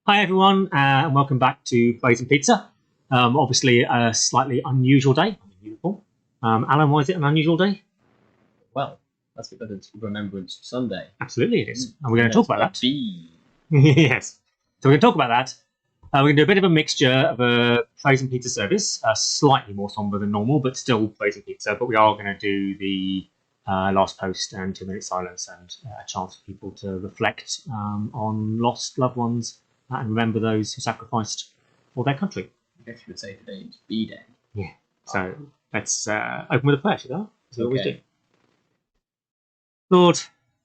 Hi everyone, and welcome back to Blazing Pizza. Obviously, a slightly unusual day. Alan, why is it an unusual day? Well, that's because it's Remembrance Sunday. Absolutely, it is, and we're going to talk about that. B. Yes, so we're going to talk about that. We're going to do a bit of a mixture of a Blazing Pizza service, slightly more somber than normal, but still Blazing Pizza. But we are going to do the last post and 2 minute silence, and a chance for people to reflect on lost loved ones and remember those who sacrificed for their country. I guess you would say today is B Day. Yeah. So let's open with a prayer, shall we? As we always do. Lord,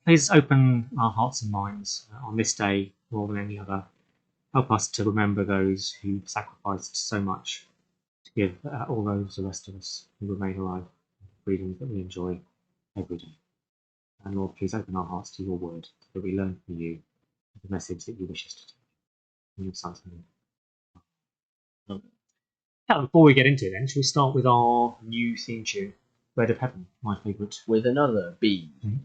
please open our hearts and minds on this day more than any other. Help us to remember those who sacrificed so much to give all those the rest of us who remain alive the freedoms that we enjoy every day. And Lord, please open our hearts to your word so that we learn from you the message that you wish us to take. In your son's name. Now, before we get into it, then, shall we start with our new theme tune, Bread of Heaven, my favourite. With another B. Mm-hmm.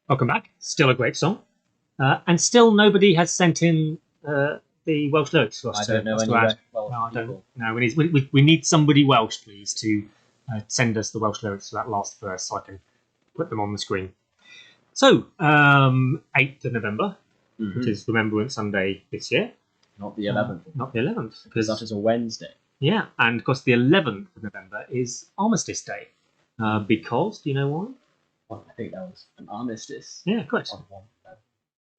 Welcome back. Still a great song. And still nobody has sent in the Welsh lyrics for us. I don't know any Welsh people. No, we need somebody Welsh, please, to send us the Welsh lyrics for that last verse so I can put them on the screen. So, 8th of November, which is Remembrance Sunday this year. Not the 11th. Not the 11th. Because that is a Wednesday. Yeah, and of course the 11th of November is Armistice Day. Because, do you know why? Well, I think that was an armistice. Yeah, correct.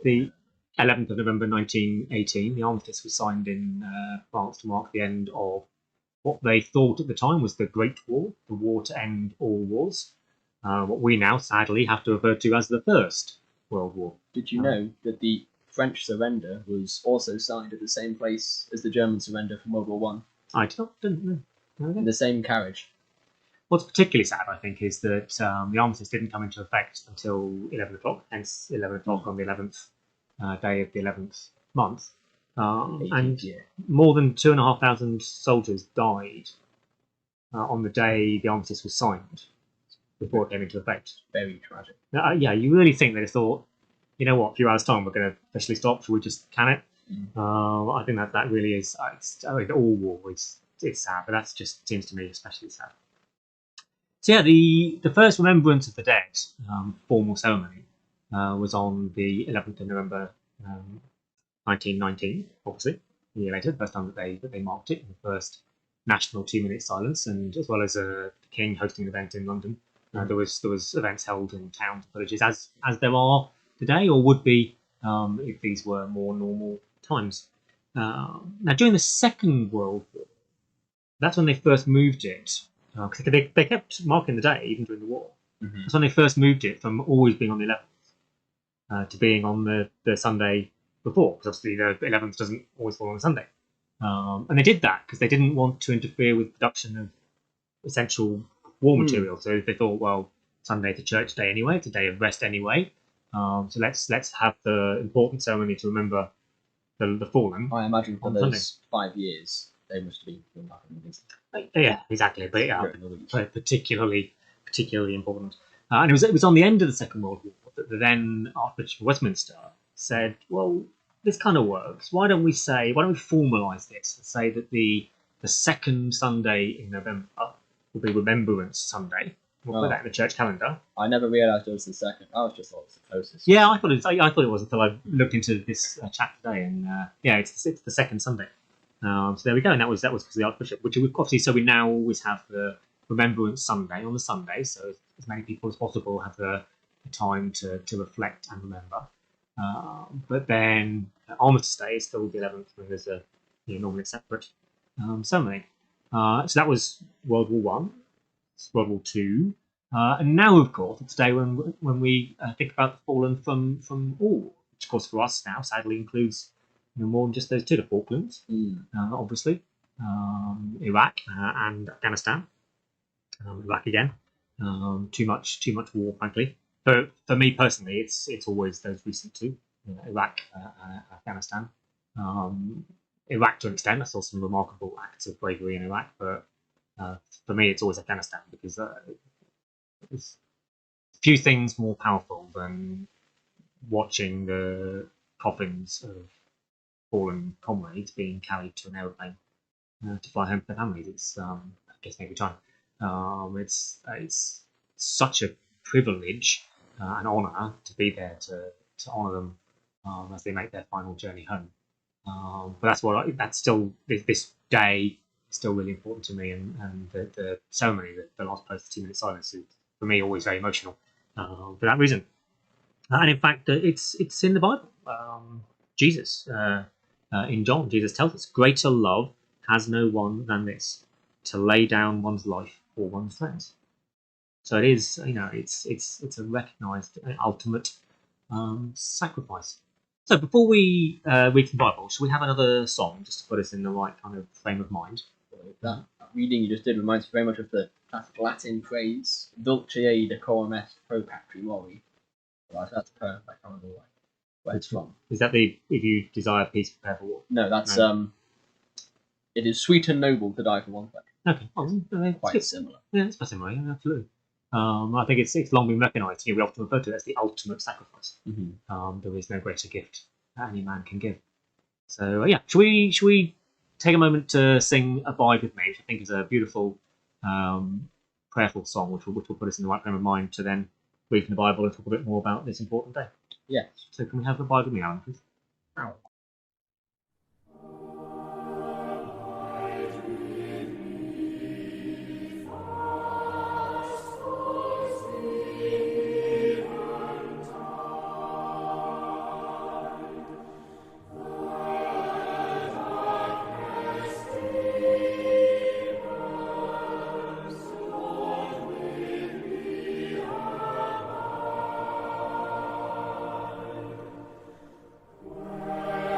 The 11th of November 1918, the armistice was signed in France to mark the end of what they thought at the time was the Great War, the war to end all wars. What we now, sadly, have to refer to as the First World War. Did you know that the French surrender was also signed at the same place as the German surrender from World War One? I didn't know. Okay. in the same carriage. What's particularly sad, I think, is that the armistice didn't come into effect until 11 o'clock, hence 11 o'clock on the 11th day of the 11th month. And year. more than 2,500 soldiers died on the day the armistice was signed before it came into effect. Very tragic. Yeah, you really think they thought, you know what, a few hours' time we're going to officially stop, should we just can it? I think that really is, all war it's sad, but that just seems to me especially sad. So yeah, the first Remembrance of the Dead formal ceremony was on the 11th of November 1919, obviously, a year later, the first time that they marked it, the first national 2-minute silence, and as well as the King hosting an event in London. There was events held in towns and villages as there are today, or would be if these were more normal times. Now, during the Second World War, that's when they first moved it, because they kept marking the day even during the war. That's when they first moved it from always being on the 11th to being on the Sunday before, because obviously the 11th doesn't always fall on a Sunday. And they did that because they didn't want to interfere with production of essential war material. So they thought, well, Sunday's a church day anyway, it's a day of rest anyway. So let's have the important ceremony to remember the fallen. I imagine for those Sunday. 5 years, they must have been doing that. Yeah, exactly. But yeah, particularly important. And it was on the end of the Second World War that the then Archbishop of Westminster said, well, this kind of works. Why don't we formalise this and say that the second Sunday in November will be Remembrance Sunday. We'll put that in the church calendar. I never realised it was the second. I was just thought it was the closest. Yeah, I thought it was until I looked into this chat today, and it's the second Sunday. So there we go, and that was because of the Archbishop, which obviously, so we now always have the Remembrance Sunday on the Sunday, so as many people as possible have the time to reflect and remember. But then Armistice Day is still the 11th, when there's a normally separate ceremony. So that was World War One, World War Two, and now of course it's today when we think about the fallen from all, which of course for us now sadly includes more than just those two, the Falklands, obviously, Iraq and Afghanistan. Iraq again, too much war, frankly. For me personally, it's always those recent two, Iraq and Afghanistan. Iraq to an extent, I saw some remarkable acts of bravery in Iraq, but for me, it's always Afghanistan because there's few things more powerful than watching the coffins of fallen comrades being carried to an aeroplane to fly home to their families. It's I guess every time. It's such a privilege and honour to be there to honour them as they make their final journey home. But that's still this day is still really important to me, and the ceremony, the last post, the 2-minute silence, is for me always very emotional for that reason. And in fact, it's in the Bible. Jesus in John, Jesus tells us, "Greater love has no one than this, to lay down one's life for one's friends." So it is, it's a recognised ultimate sacrifice. So before we read the Bible, should we have another song just to put us in the right kind of frame of mind? That reading you just did reminds me very much of the classic Latin phrase, "Dulce decorum est pro patri mori." Well, that's I can't remember where it's from. Is that if you desire peace, prepare for war? No, that's it is sweet and noble to die for one country. Okay, quite similar. Yeah, it's quite similar. Yeah, absolutely. I think it's long been recognised. We often refer to it as the ultimate sacrifice. There is no greater gift that any man can give. So should we take a moment to sing "Abide with Me," which I think is a beautiful, prayerful song, which will put us in the right frame of mind to then read from the Bible and talk a bit more about this important day. Yes. So can we have "Abide with Me," Alan, please? Ow. Where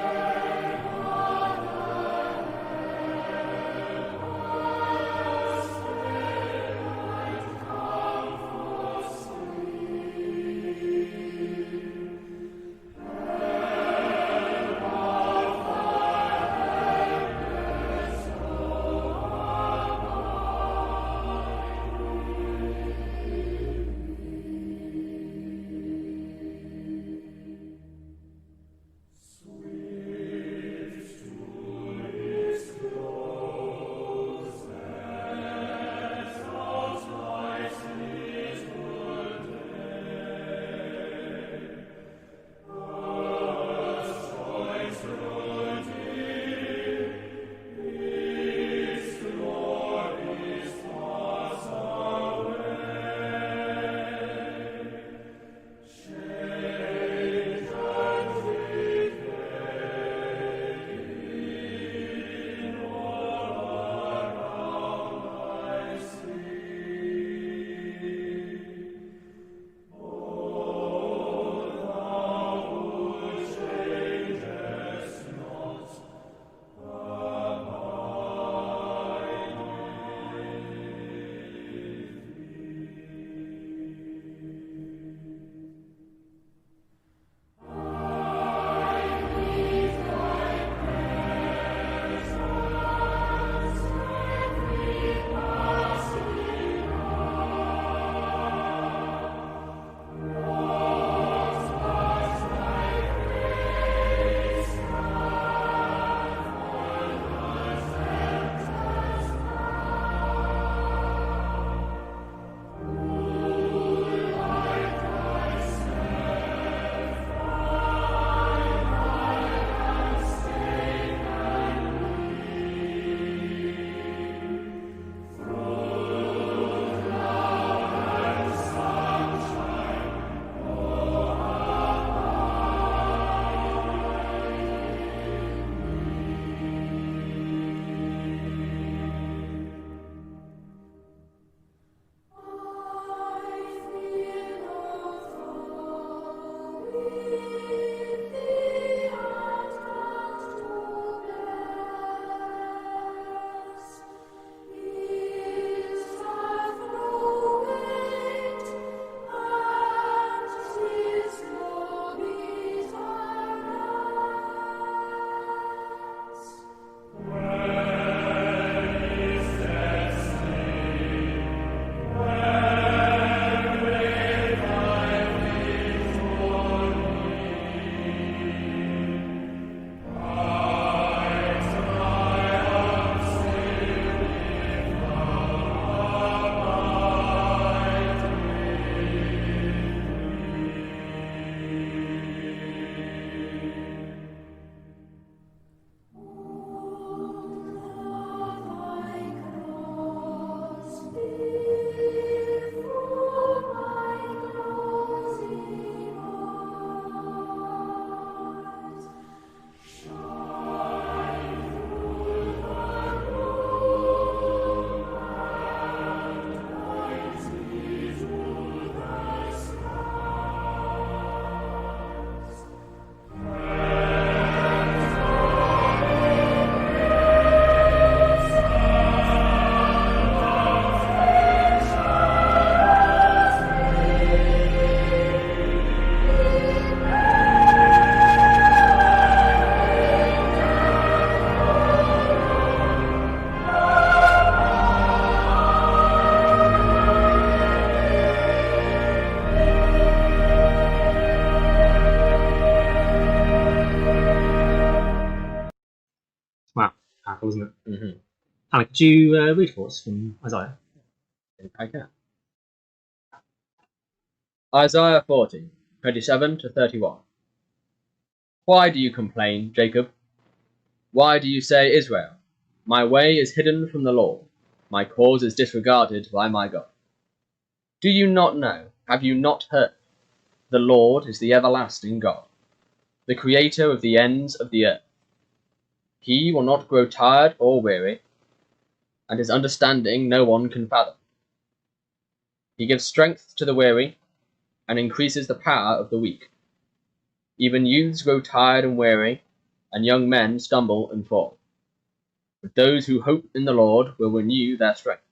radical, isn't it? Mm-hmm. Alec, could you read for us from Isaiah? I can. Isaiah 40, 27 to 31. Why do you complain, Jacob? Why do you say, Israel, my way is hidden from the Lord, my cause is disregarded by my God? Do you not know? Have you not heard? The Lord is the everlasting God, the creator of the ends of the earth. He will not grow tired or weary, and his understanding no one can fathom. He gives strength to the weary, and increases the power of the weak. Even youths grow tired and weary, and young men stumble and fall. But those who hope in the Lord will renew their strength.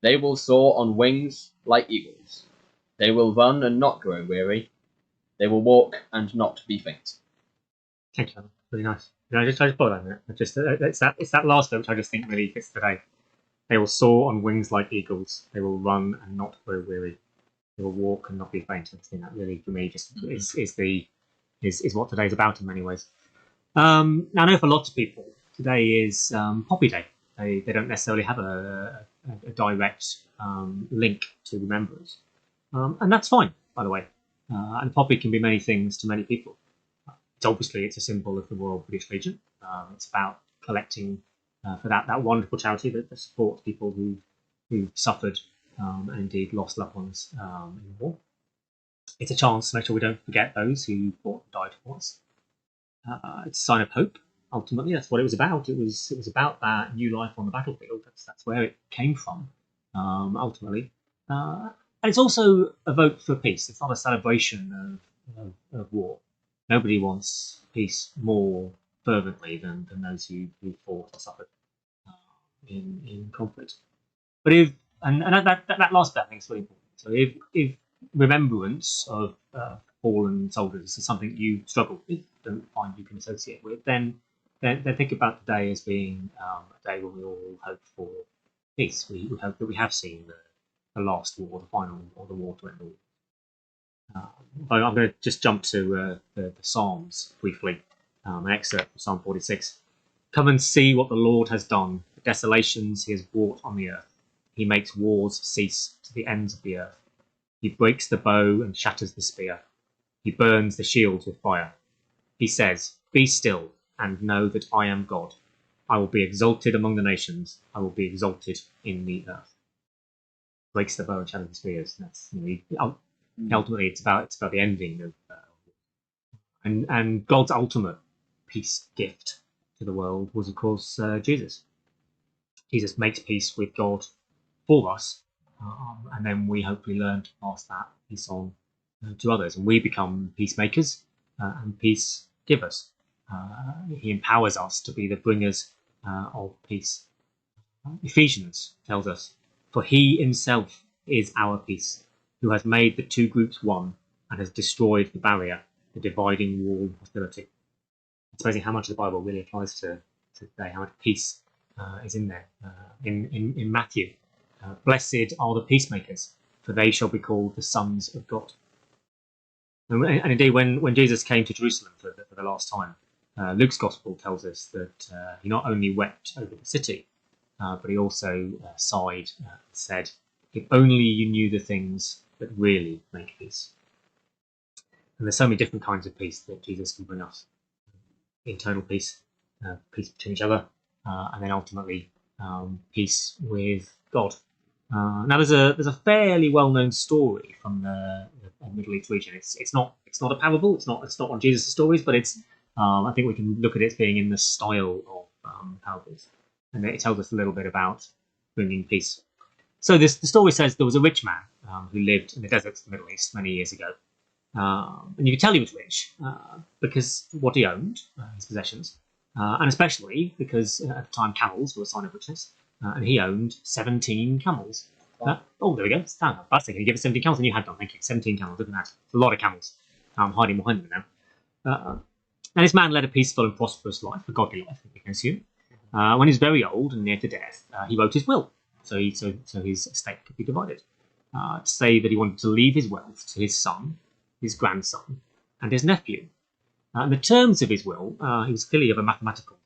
They will soar on wings like eagles. They will run and not grow weary. They will walk and not be faint. Thank you, Alan. Really nice. I just follow that a minute. It's that last bit which I just think really fits today. They will soar on wings like eagles. They will run and not grow weary. They will walk and not be faint. I think that really, for me, just is what today's about in many ways. Now, I know for lots of people, today is Poppy Day. They don't necessarily have a direct link to remembrance. And that's fine, by the way. And poppy can be many things to many people. It's a symbol of the Royal British Legion. It's about collecting for that wonderful charity that supports people who suffered and indeed lost loved ones in the war. It's a chance to make sure we don't forget those who fought and died for us. It's a sign of hope. Ultimately, that's what it was about. It was about that new life on the battlefield. That's where it came from. Ultimately, and it's also a vote for peace. It's not a celebration of war. Nobody wants peace more fervently than those who fought and suffered in conflict. But if and that last bit I think is really important. So if remembrance of fallen soldiers is something you struggle with, don't find you can associate with, then think about the day as being a day when we all hope for peace. We hope that we have seen the last war, the final, or the war to end all. I'm going to just jump to the Psalms briefly. An excerpt from Psalm 46. Come and see what the Lord has done, the desolations he has brought on the earth. He makes wars cease to the ends of the earth. He breaks the bow and shatters the spear. He burns the shields with fire. He says, be still and know that I am God. I will be exalted among the nations. I will be exalted in the earth. Breaks the bow and shatters the spears. That's ultimately it's about the ending of and God's ultimate peace gift to the world was, of course, Jesus. Jesus makes peace with God for us, and then we hopefully learn to pass that peace on to others, and we become peacemakers and peace givers. He empowers us to be the bringers of peace. Ephesians tells us, for he himself is our peace, who has made the two groups one and has destroyed the barrier, the dividing wall of hostility. It's amazing how much of the Bible really applies to today, how much peace is in there. In Matthew, blessed are the peacemakers, for they shall be called the sons of God. And indeed, when Jesus came to Jerusalem for the last time, Luke's Gospel tells us that he not only wept over the city, but he also sighed and said, if only you knew the things that really make peace. And there's so many different kinds of peace that Jesus can bring us. Internal peace, peace between each other, and then ultimately peace with God. Now there's a fairly well-known story from the Middle East region. It's not a parable. It's not one of Jesus' stories, but it's I think we can look at it as being in the style of parables, and it tells us a little bit about bringing peace. So the story says there was a rich man who lived in the deserts of the Middle East many years ago. And you could tell he was rich because what he owned, his possessions, and especially because at the time camels were a sign of richness, and he owned 17 camels. Oh, there we go. I was thinking, give us 17 camels, and you had done. Thank you. 17 camels. Look at that. It's a lot of camels hiding behind them now. And this man led a peaceful and prosperous life, a godly life, we can assume. When he was very old and near to death, he wrote his will, so his estate could be divided. To say that he wanted to leave his wealth to his son, his grandson, and his nephew. And the terms of his will, he was clearly of a mathematical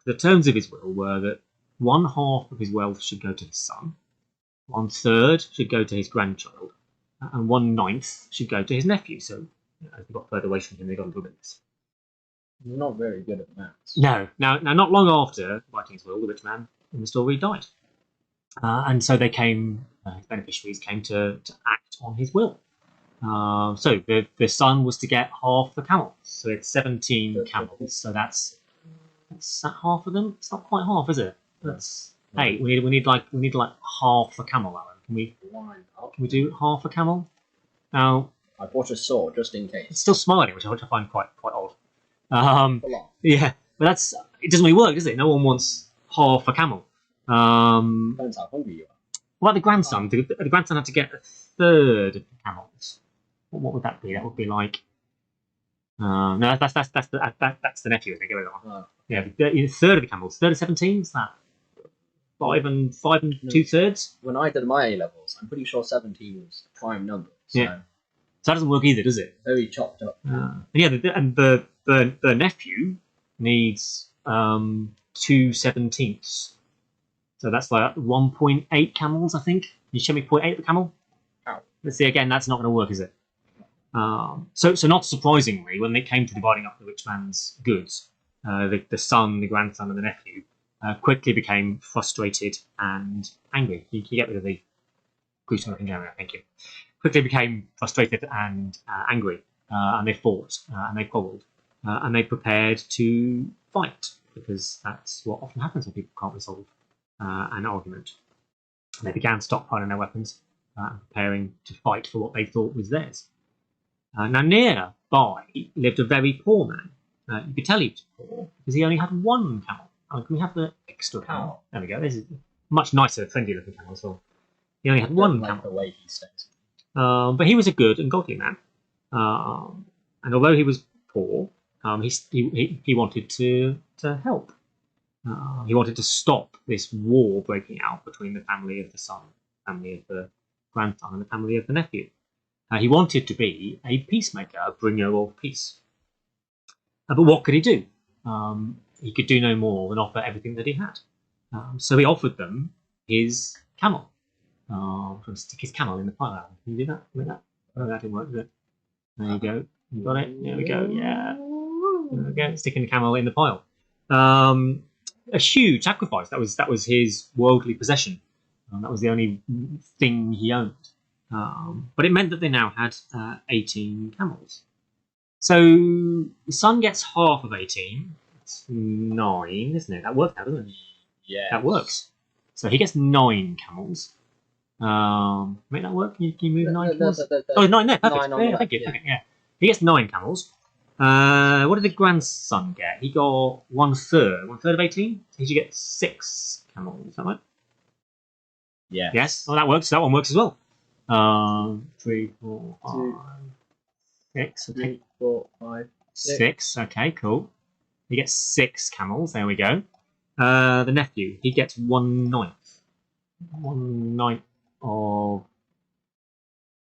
The terms of his will were that 1/2 of his wealth should go to his son, 1/3 should go to his grandchild, and 1/9 should go to his nephew. So, as they got further away from him, they got a little bit less. Not very good at maths. No. Now, not long after writing his will, the rich man in the story died. And so they came, his beneficiaries came to act on his will. So the son was to get half the camels. So it's 17 camels. So that's that half of them. It's not quite half, is it? That's 8. We need like half a camel, Alan. Can we do half a camel? Now I bought a saw just in case. it's still smiling, which I find quite odd. Yeah, but it doesn't really work, does it? No one wants half a camel. Depends how hungry you are. What about the grandson? The grandson had to get 1/3 of the camels. What would that be? That would be like. No, that's the nephew. I think. Yeah, 1/3 of the camels. 1/3 of 17. Is that 5 and 2/3? When I did my A levels, I'm pretty sure 17 was a prime number. So Yeah. So that doesn't work either, does it? very chopped up. Yeah, and the nephew needs 2/17. So that's like 1.8 camels, I think. You show me 0.8 of the camel. Ow. Let's see again. That's not going to work, is it? So not surprisingly, when it came to dividing up the rich man's goods, the son, the grandson, and the nephew quickly became frustrated and angry. You get rid of the gruesome looking camera, thank you. Quickly became frustrated and angry, and they fought and they quarrelled, and they prepared to fight, because that's what often happens when people can't resolve an argument. And they began stockpiling their weapons and preparing to fight for what they thought was theirs. Now, nearby lived a very poor man. You could tell he was poor because he only had 1 camel. Can we have the extra camel? There we go. This is a much nicer, friendly looking camel as well. He only had 1 camel. The way he stays. But he was a good and godly man. And although he was poor, he wanted to help. He wanted to stop this war breaking out between the family of the son, family of the grandson, and the family of the nephew. He wanted to be a peacemaker, a bringer of peace. But what could he do? He could do no more than offer everything that he had. So he offered them his camel. Trying to stick his camel in the pile. Can you do that? Like that? Oh, that didn't work, did it? There you go. You got it? There we go. Yeah. There we go. Sticking the camel in the pile. A huge sacrifice. That was his worldly possession. That was the only thing he owned. But it meant that they now had 18 camels. So the son gets half of 18. That's 9, isn't it? That works out, doesn't it? Yeah. That works. So he gets 9 camels. Make that work? Can you move 9 camels? Oh, 9 there. Perfect. 9 on the Thank you. left, Okay, yeah. He gets 9 camels. What did the grandson get? He got 1/3. 1/3 of 18? He should get 6 camels. Is that right? Yeah. Yes. Well, that works. That one works as well. 3, 4, 5, 6. Okay. 3, 4, 5, 6. Okay, cool. He gets 6 camels. There we go. The nephew, he gets 1/9. 1/9 of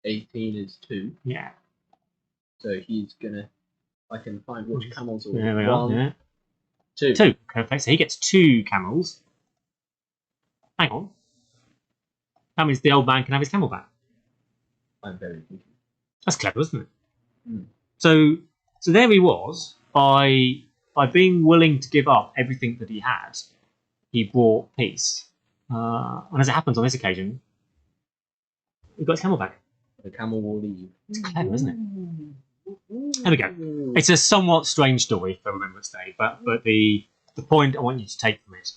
18 is 2. Yeah. So he's gonna. I can find which camels are. There we are. 1, Yeah. 2. 2. Okay, so he gets 2 camels. Hang on. That means the old man can have his camel back. I'm very confused. That's clever, isn't it? Mm. So there he was. By being willing to give up everything that he had, he brought peace. And as it happens on this occasion, he got his camel back. The camel will leave. It's clever, isn't it? There we go. It's a somewhat strange story for Remembrance Day, but the point I want you to take from it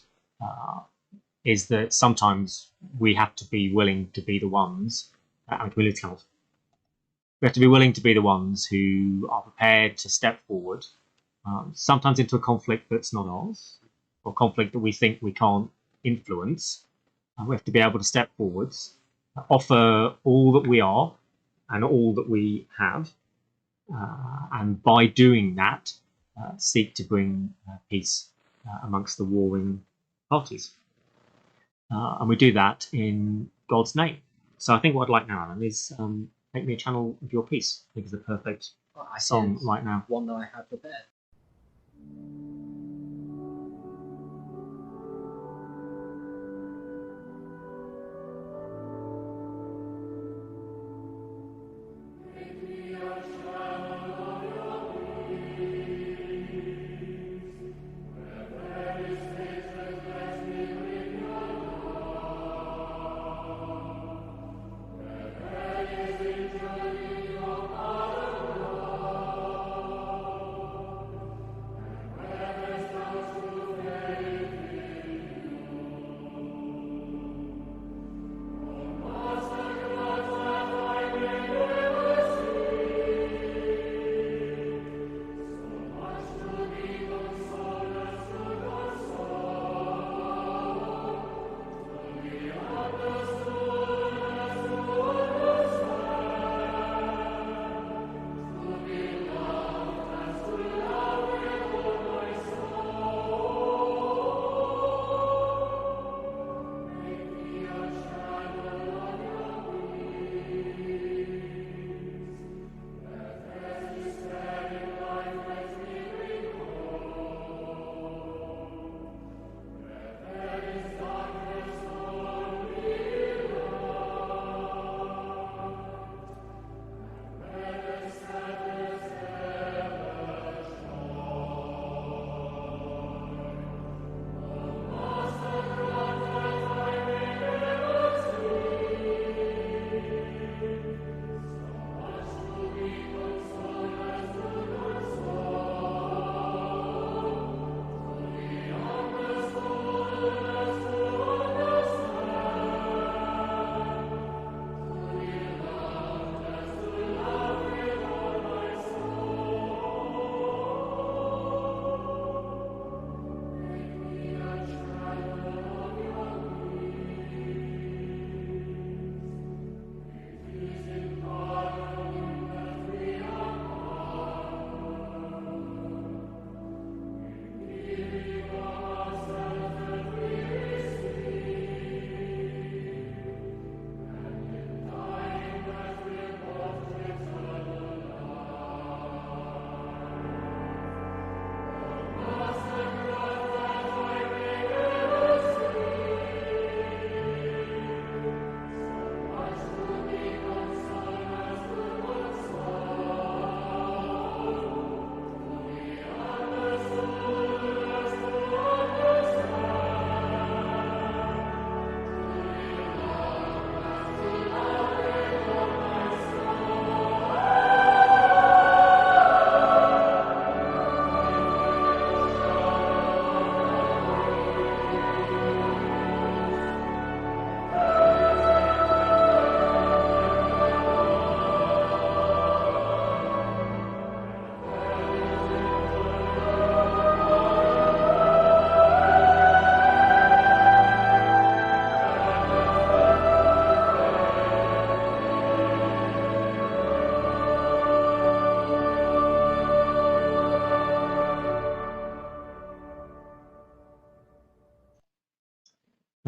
is that sometimes we have to be willing to be the ones. We have to be willing to be the ones who are prepared to step forward, sometimes into a conflict that's not ours, or conflict that we think we can't influence. We have to be able to step forwards, offer all that we are and all that we have, and by doing that, seek to bring peace amongst the warring parties. And we do that in God's name. So I think what I'd like now, Alan, is make me a channel of your peace. I think it's the perfect song right now. One that I had prepared.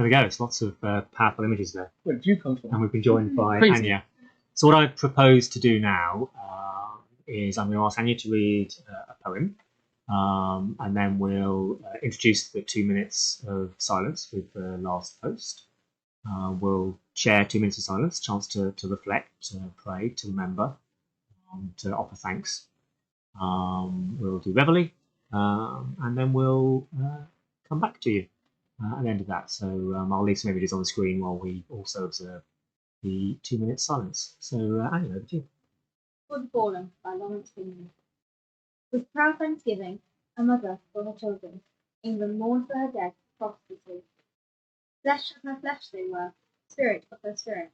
we go. It's lots of powerful images there. Where did you come from? And we've been joined by Crazy. Anya. So what I propose to do now is I'm going to ask Anya to read a poem, and then we'll introduce the 2 minutes of silence with the last post. We'll share 2 minutes of silence, chance to reflect, to pray, to remember, to offer thanks. We'll do reveille, and then we'll come back to you at the end of that. So I'll leave some images on the screen while we also observe the 2 minutes silence. So Anya, over to you. For the Fallen by Lawrence Bingley. With proud thanksgiving, a mother for her children, England mourned for her dead prosperously. Flesh of her flesh they were, spirit of her spirit,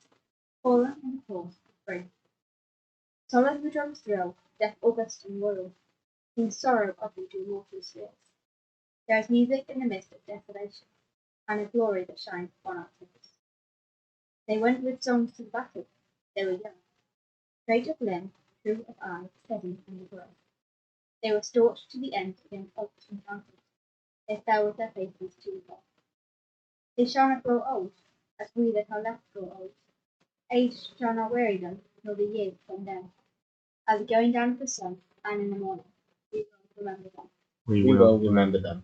fallen in the course of spring. Solemn the drums thrill, death august and royal, King's sorrow of you do mortal spirits. There is music in the midst of desolation, and a glory that shines upon our tents. They went with songs to the battle, they were young, straight of limb, true of eye, steady and adroit. They were staunch to the end against odds and chances. They fell with their faces to the death. They shall not grow old, as we that are left grow old. Age shall not weary them, nor the years from them. At the going down of the sun, and in the morning, we will remember them. We will remember them.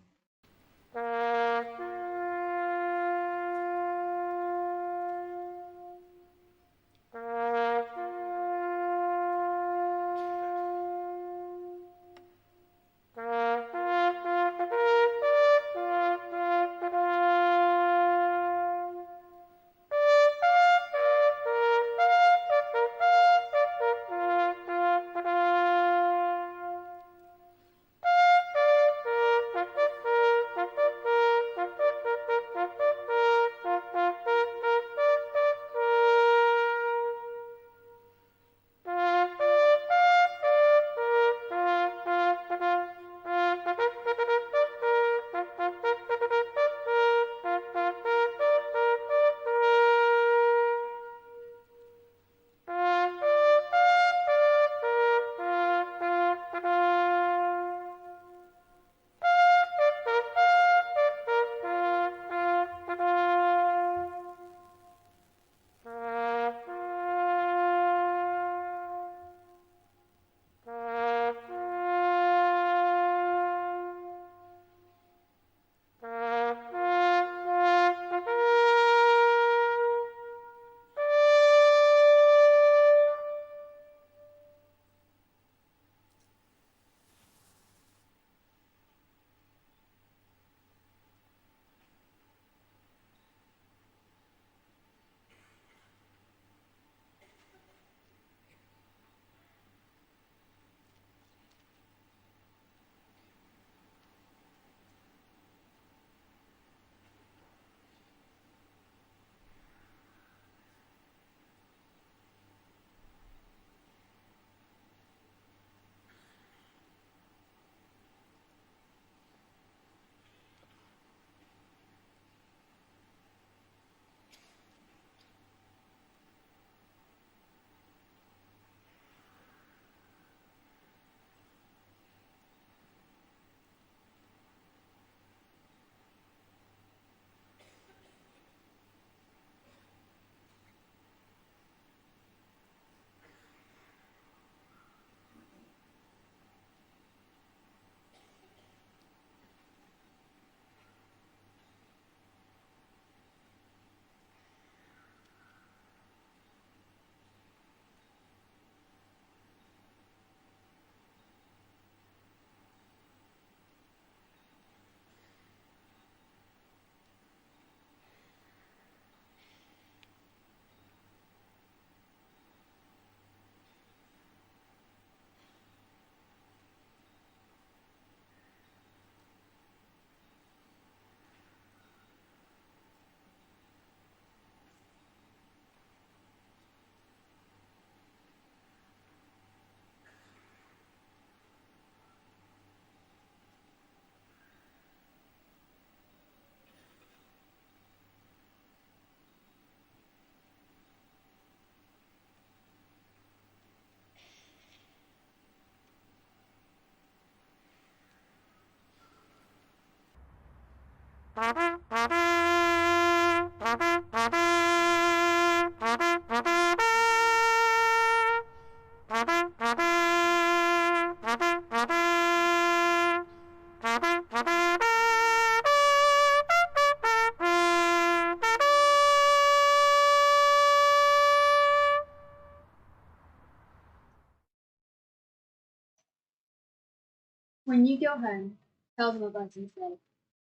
When you go home, tell them about and say,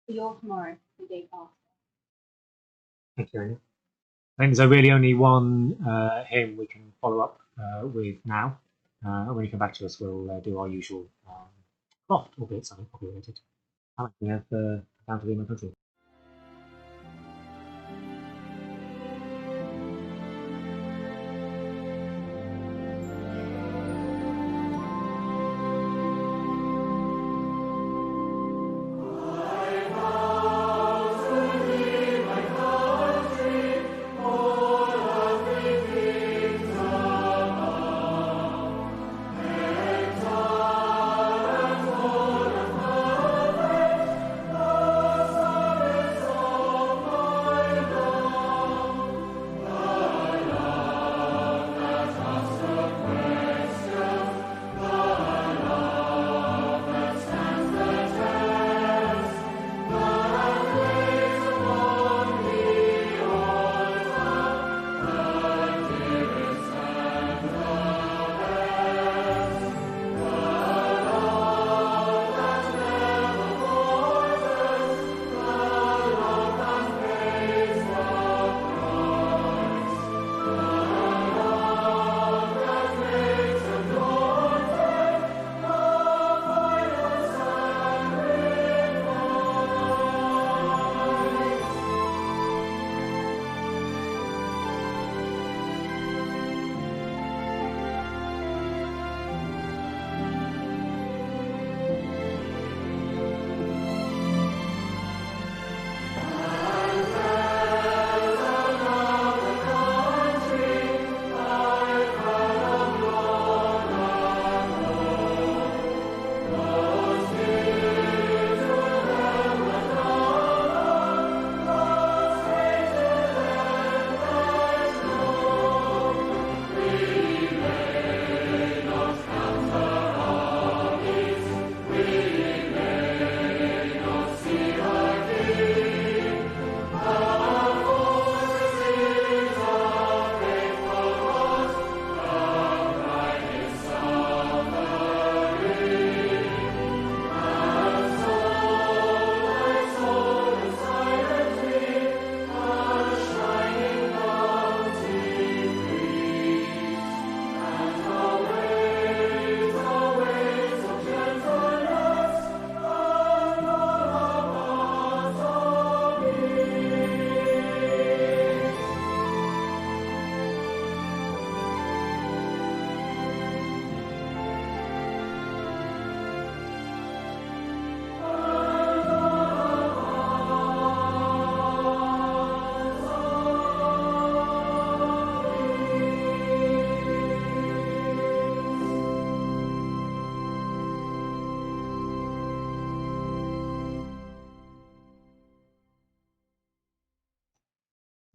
for your tomorrow, the day after. Thank you, Anya. I think there's really only one hymn we can follow up with now. And when you come back to us, we'll do our usual craft, albeit something probably related. Alex, we have Down to Thee, My Country.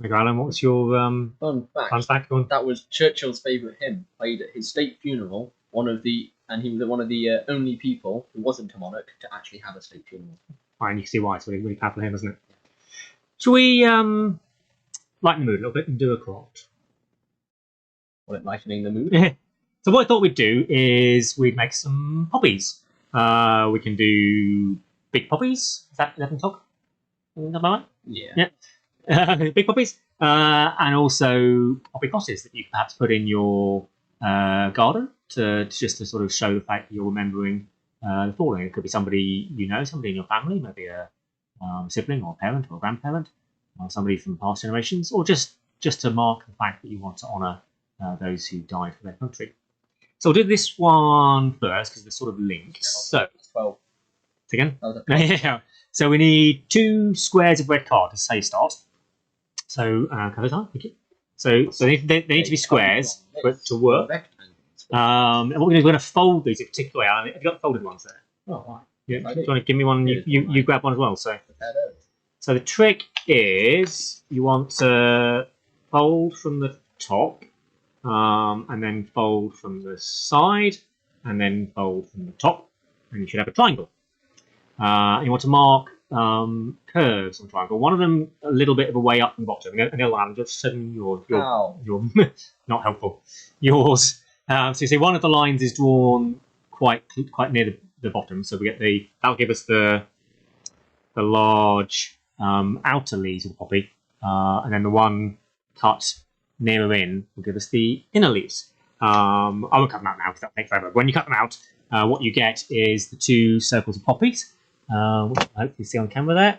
Alan, what's your Fun fact. fun fact? That was Churchill's favourite hymn, played at his state funeral. And he was one of the only people who wasn't a monarch to actually have a state funeral. Right, and you can see why it's really powerful hymn, isn't it? Shall we lighten the mood a little bit and do a craft? Was it lightening the mood? Yeah. So what I thought we'd do is we'd make some poppies. We can do big poppies. Is that 11 o'clock? Yeah. Big poppies. And also poppy crosses that you can perhaps put in your garden to sort of show the fact that you're remembering the fallen. It could be somebody you know, somebody in your family, maybe a sibling or a parent or a grandparent, or somebody from past generations, or just to mark the fact that you want to honour those who died for their country. So I'll do this one first because they're sort of linked. So, 12. Again? Yeah. So we need 2 squares of red card to say start. So, thank you. So they need to be squares but to work. And what we're going to do is we're going to fold these in particular way. Have you got folded ones there? Oh, right. Yeah. Do you want to give me one? You grab one as well. So the trick is you want to fold from the top, and then fold from the side, and then fold from the top, and you should have a triangle. You want to mark curves on the triangle. One of them a little bit of a way up and bottom, and the other one just setting your not helpful. Yours. So you see one of the lines is drawn quite near the bottom. So we get that'll give us the large outer leaves of the poppy, and then the one cut nearer in will give us the inner leaves. I won't cut them out now because that takes forever. When you cut them out, what you get is the 2 circles of poppies, which I hope you see on camera there,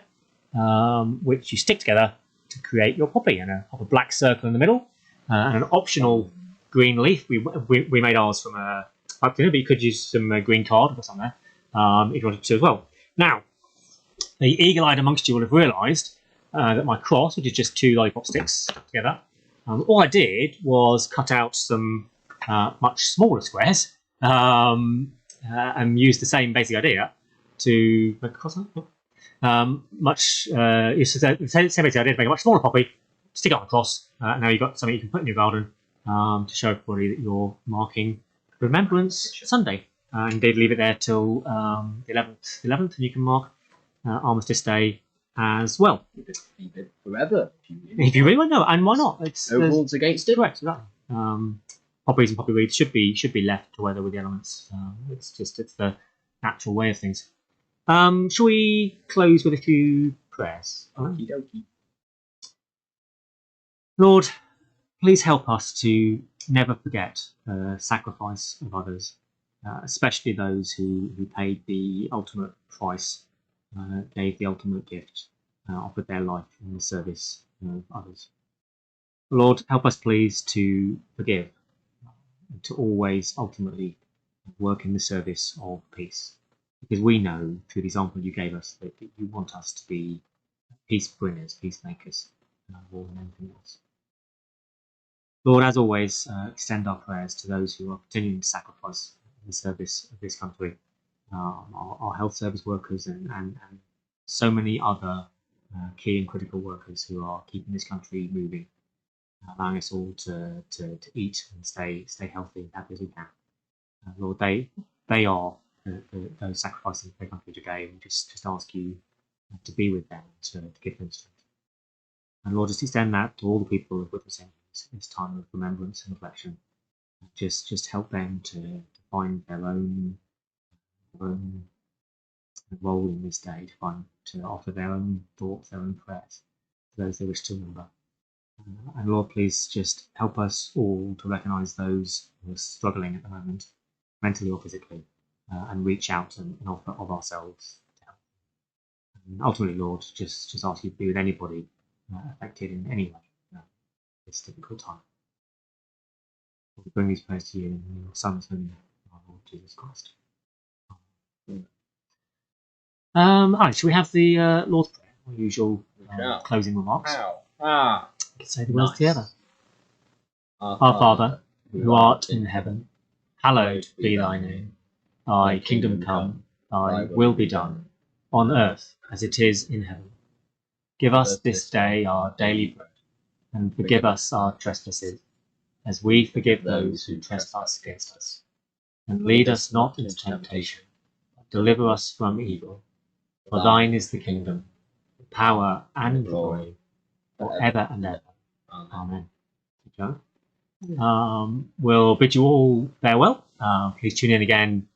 which you stick together to create your poppy, and a black circle in the middle, and an optional green leaf. We made ours from a pipe cleaner, but you could use some green card or something there if you wanted to as well. Now, the eagle-eyed amongst you will have realised that my cross, which is just 2 lollipop sticks together, all I did was cut out some much smaller squares and use the same basic idea to make a cross. Same basic idea to make a much smaller poppy, stick it on a cross, and now you've got something you can put in your garden to show everybody that you're marking Remembrance Sunday. Indeed, leave it there till the 11th, and you can mark Armistice Day as well. Keep it forever if you really want to know, and why not? No rules against it. Correct. Exactly. Poppies and poppy weeds should be left to weather with the elements. It's the natural way of things. Shall we close with a few prayers? Okie dokie. Lord, please help us to never forget the sacrifice of others, especially those who paid the ultimate price, gave the ultimate gift, offered their life in the service of others. Lord, help us please to forgive, and to always ultimately work in the service of peace. Because we know, through the example you gave us, that you want us to be peace bringers, peacemakers, more than anything else. Lord, as always, extend our prayers to those who are continuing to sacrifice in the service of this country, our health service workers and so many other key and critical workers who are keeping this country moving, allowing us all to eat and stay healthy and happy as we can. Lord, they are those sacrificing for their country today, and we just ask you to be with them, to give them strength. And Lord, just extend that to all the people who are witnessing this time of remembrance and reflection. Just help them to find their own role in this day, to offer their own thoughts, their own prayers to those they wish to remember. And Lord, please just help us all to recognise those who are struggling at the moment, mentally or physically, and reach out and offer of ourselves to help. And ultimately, Lord, just ask you to be with anybody affected in any way this difficult time. We bring these prayers to you in your Son's name, our Lord Jesus Christ. Shall we have the Lord's Prayer, our usual closing remarks? Let's say the words together. Our Father, who art in heaven, hallowed be thy name. Thy kingdom come, thy will be done, on earth as it is in heaven. Give us this day our daily bread, and forgive us our trespasses, as we forgive those who trespass against us. And lead us not into temptation, but deliver us from evil. For thine is the kingdom, the power, and the glory, forever and ever. Amen. We'll bid you all farewell. Please tune in again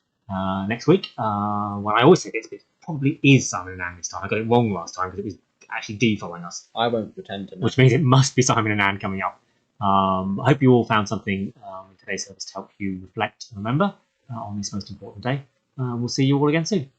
next week. Well, I always say this, but it probably is Simon and Anne this time. I got it wrong last time because it was actually Dee following us. I won't pretend to know. Which means it must be Simon and Anne coming up. I hope you all found something in today's service to help you reflect and remember on this most important day. We'll see you all again soon.